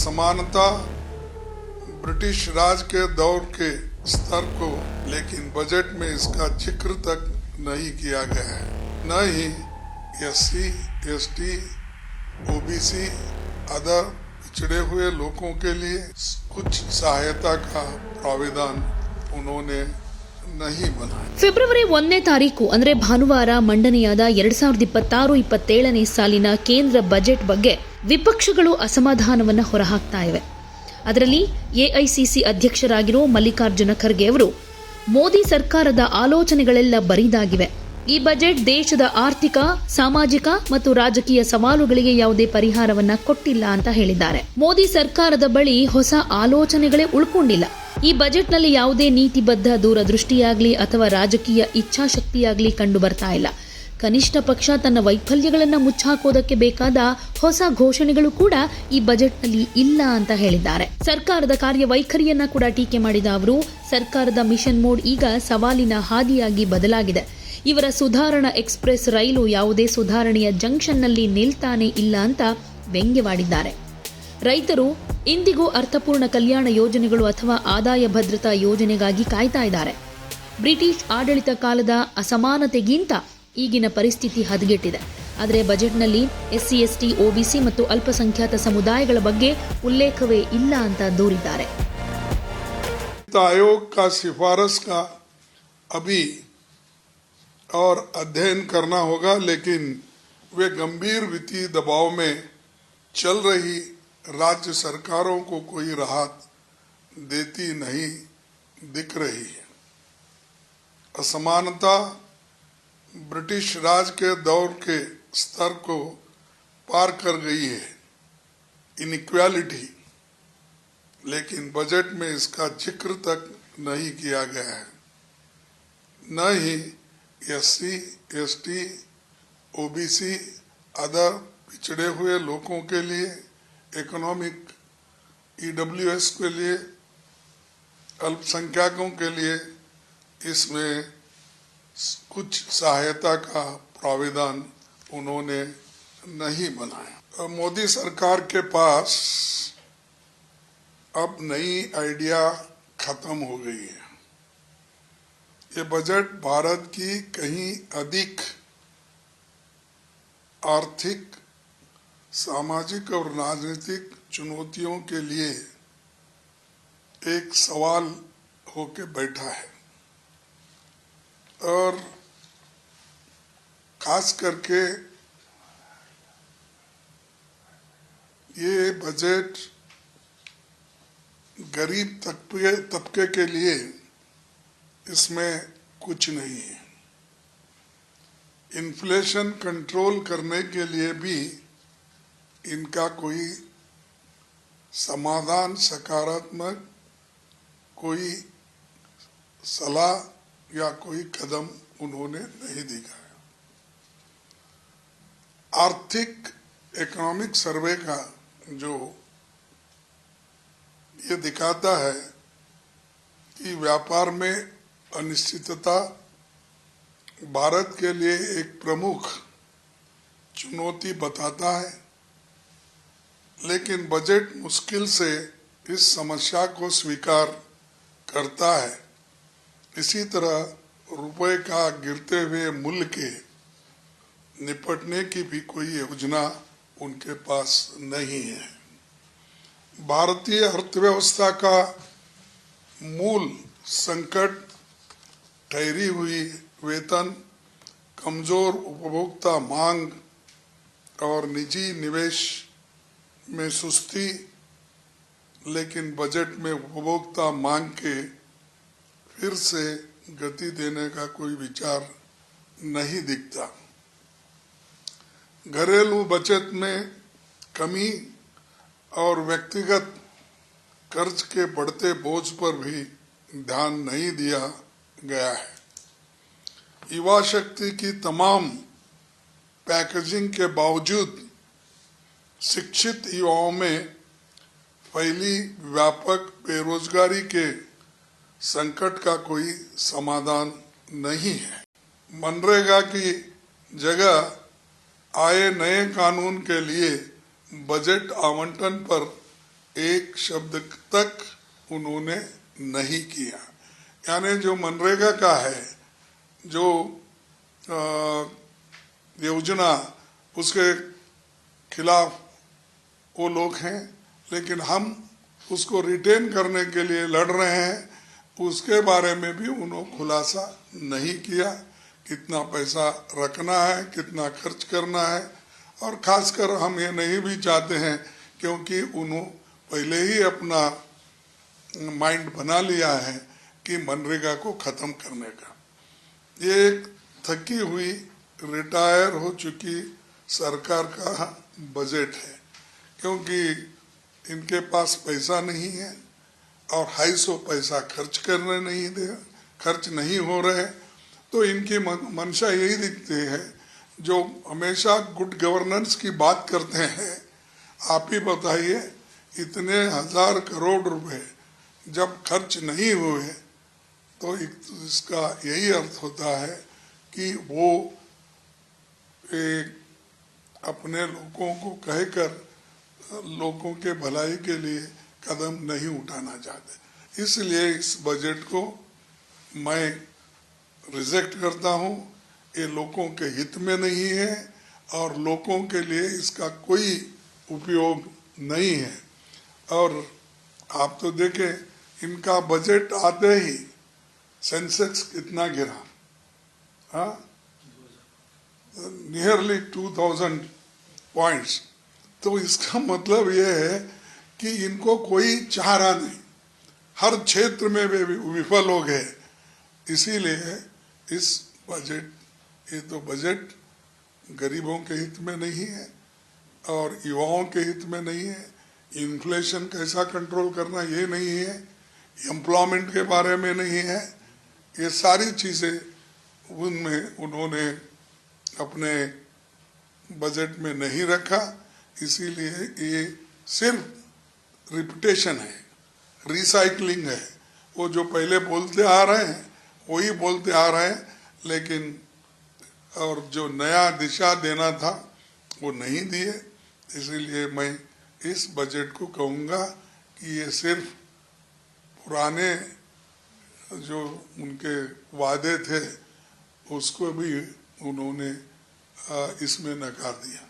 असमानता ब्रिटिश राज के दौर के स्तर को, लेकिन बजट में इसका जिक्र तक नहीं किया गया है। न ही एससी, एसटी, ओबीसी, अदर पिछड़े हुए लोगों के लिए कुछ सहायता का प्रावधान उन्होंने नहीं बनाया। ಫೆಬ್ರವರಿ 1ನೇ ತಾರೀಕು ಅಂದರೆ ಭಾನುವಾರ ಮಂಡನೆಯಾದ 2026-27ನೇ ಸಾಲಿನ ಕೇಂದ್ರ ಬಜೆಟ್ ಬಗ್ಗೆ ವಿಪಕ್ಷಗಳು ಅಸಮಾಧಾನವನ್ನು ಹೊರಹಾಕ್ತಾ ಇವೆ. ಅದರಲ್ಲಿ ಎಐಸಿಸಿ ಅಧ್ಯಕ್ಷರಾಗಿರೋ ಮಲ್ಲಿಕಾರ್ಜುನ ಖರ್ಗೆ ಅವರು ಮೋದಿ ಸರ್ಕಾರದ ಆಲೋಚನೆಗಳೆಲ್ಲ ಬರಿದಾಗಿವೆ. ಈ ಬಜೆಟ್ ದೇಶದ ಆರ್ಥಿಕ, ಸಾಮಾಜಿಕ ಮತ್ತು ರಾಜಕೀಯ ಸವಾಲುಗಳಿಗೆ ಯಾವುದೇ ಪರಿಹಾರವನ್ನ ಕೊಟ್ಟಿಲ್ಲ ಅಂತ ಹೇಳಿದ್ದಾರೆ. ಮೋದಿ ಸರ್ಕಾರದ ಬಳಿ ಹೊಸ ಆಲೋಚನೆಗಳೇ ಉಳ್ಕೊಂಡಿಲ್ಲ. ಈ ಬಜೆಟ್ನಲ್ಲಿ ಯಾವುದೇ ನೀತಿಬದ್ಧ ದೂರದೃಷ್ಟಿಯಾಗ್ಲಿ ಅಥವಾ ರಾಜಕೀಯ ಇಚ್ಛಾಶಕ್ತಿಯಾಗ್ಲಿ ಕಂಡು ಬರ್ತಾ ಇಲ್ಲ. ಕನಿಷ್ಠ ಪಕ್ಷ ತನ್ನ ವೈಫಲ್ಯಗಳನ್ನು ಮುಚ್ಚಾಕೋದಕ್ಕೆ ಬೇಕಾದ ಹೊಸ ಘೋಷಣೆಗಳು ಕೂಡ ಈ ಬಜೆಟ್ನಲ್ಲಿ ಇಲ್ಲ ಅಂತ ಹೇಳಿದ್ದಾರೆ. ಸರ್ಕಾರದ ಕಾರ್ಯವೈಖರಿಯನ್ನ ಕೂಡ ಟೀಕೆ ಮಾಡಿದ ಅವರು, ಸರ್ಕಾರದ ಮಿಷನ್ ಮೋಡ್ ಈಗ ಸವಾಲಿನ ಹಾದಿಯಾಗಿ ಬದಲಾಗಿದೆ. ಇವರ ಸುಧಾರಣಾ ಎಕ್ಸ್ಪ್ರೆಸ್ ರೈಲು ಯಾವುದೇ ಸುಧಾರಣೆಯ ಜಂಕ್ಷನ್ನಲ್ಲಿ ನಿಲ್ತಾನೆ ಇಲ್ಲ ಅಂತ ವ್ಯಂಗ್ಯವಾಡಿದ್ದಾರೆ. ರೈತರು ಇಂದಿಗೂ ಅರ್ಥಪೂರ್ಣ ಕಲ್ಯಾಣ ಯೋಜನೆಗಳು ಅಥವಾ ಆದಾಯ ಭದ್ರತಾ ಯೋಜನೆಗಾಗಿ ಕಾಯ್ತಾ ಇದ್ದಾರೆ. ಬ್ರಿಟಿಷ್ ಆಡಳಿತ ಕಾಲದ ಅಸಮಾನತೆಗಿಂತ ಈಗಿನ ಪರಿಸ್ಥಿತಿ ಹದಗೆಟ್ಟಿದೆ. ಆದರೆ ಬಜೆಟ್ನಲ್ಲಿ ಎಸ್ಸಿ, ಎಸ್ಟಿ, ಒಬಿಸಿ ಮತ್ತು ಅಲ್ಪಸಂಖ್ಯಾತ ಸಮುದಾಯಗಳ ಬಗ್ಗೆ ಉಲ್ಲೇಖವೇ ಇಲ್ಲ ಅಂತ ದೂರಿದ್ದಾರೆ. आयोग का सिफारिश का अभी और अध्ययन करना होगा, लेकिन वे गंभीर वित्तीय दबाव में चल रही राज्य सरकारों को कोई राहत देती नहीं दिख रही है। असमानता ब्रिटिश राज के दौर के स्तर को पार कर गई है, इनइक्वालिटी, लेकिन बजट में इसका जिक्र तक नहीं किया गया है। न ही एससी, एसटी, ओबीसी, अदर पिछड़े हुए लोगों के लिए, इकोनॉमिक ईडब्ल्यूएस के लिए, अल्पसंख्यकों के लिए इसमें कुछ सहायता का प्रावधान उन्होंने नहीं बनाया। मोदी सरकार के पास अब नई आइडिया खत्म हो गई है। ये बजट भारत की कहीं अधिक आर्थिक, सामाजिक और राजनीतिक चुनौतियों के लिए एक सवाल होके बैठा है, और खास करके ये बजट गरीब तबके के लिए इसमें कुछ नहीं है। इन्फ्लेशन कंट्रोल करने के लिए भी इनका कोई समाधान, सकारात्मक कोई सलाह या कोई कदम उन्होंने नहीं दिखाया। आर्थिक इकोनॉमिक सर्वे का जो ये दिखाता है कि व्यापार में अनिश्चितता भारत के लिए एक प्रमुख चुनौती बताता है, लेकिन बजट मुश्किल से इस समस्या को स्वीकार करता है। इसी तरह रुपए का गिरते हुए मूल्य के निपटने की भी कोई योजना उनके पास नहीं है। भारतीय अर्थव्यवस्था का मूल संकट ठहरी हुई वेतन, कमजोर उपभोक्ता मांग और निजी निवेश में सुस्ती, लेकिन बजट में उपभोक्ता मांग के फिर से गति देने का कोई विचार नहीं दिखता। घरेलू बचत में कमी और व्यक्तिगत कर्ज के बढ़ते बोझ पर भी ध्यान नहीं दिया गया है। युवा शक्ति की तमाम पैकेजिंग के बावजूद शिक्षित युवाओं में फैली व्यापक बेरोजगारी के संकट का कोई समाधान नहीं है। मनरेगा की जगह आए नए कानून के लिए बजट आवंटन पर एक शब्द तक उन्होंने नहीं किया। यानी जो मनरेगा का है, जो योजना, उसके खिलाफ वो लोग हैं, लेकिन हम उसको रिटेन करने के लिए लड़ रहे हैं। उसके बारे में भी उन्होंने खुलासा नहीं किया, कितना पैसा रखना है, कितना खर्च करना है। और खासकर हम ये नहीं भी चाहते हैं, क्योंकि उन्होंने पहले ही अपना माइंड बना लिया है कि मनरेगा को ख़त्म करने का। ये एक थकी हुई, रिटायर हो चुकी सरकार का बजट है, क्योंकि इनके पास पैसा नहीं है और 250 पैसा खर्च नहीं हो रहे। तो इनकी मंशा यही दिखती है, जो हमेशा गुड गवर्नेंस की बात करते हैं। आप ही बताइए, इतने 1000 करोड़ रुपए जब खर्च नहीं हुए तो इसका यही अर्थ होता है कि वो अपने लोगों को कहकर लोगों के भलाई के लिए कदम नहीं उठाना चाहते। इसलिए इस बजट को मैं रिजेक्ट करता हूँ। ये लोगों के हित में नहीं है और लोगों के लिए इसका कोई उपयोग नहीं है। और आप तो देखें, इनका बजट आते ही सेंसेक्स कितना गिरा, हाँ, नियरली 2000 पॉइंट्स। तो इसका मतलब यह है कि इनको कोई चाह रहा नहीं, हर क्षेत्र में वे विफल हो गए। इसीलिए इस बजट, ये तो बजट गरीबों के हित में नहीं है और युवाओं के हित में नहीं है। इन्फ्लेशन कैसा कंट्रोल करना ये नहीं है, एम्प्लॉयमेंट के बारे में नहीं है। ये सारी चीज़ें उनमें उन्होंने अपने बजट में नहीं रखा। इसीलिए ये सिर्फ रिपीटेशन है, रिसाइकलिंग है। वो जो पहले बोलते आ रहे हैं वही बोलते आ रहे हैं, लेकिन और जो नया दिशा देना था वो नहीं दिए। इसीलिए मैं इस बजट को कहूँगा कि ये सिर्फ पुराने जो उनके वादे थे उसको भी उन्होंने इसमें नकार दिया।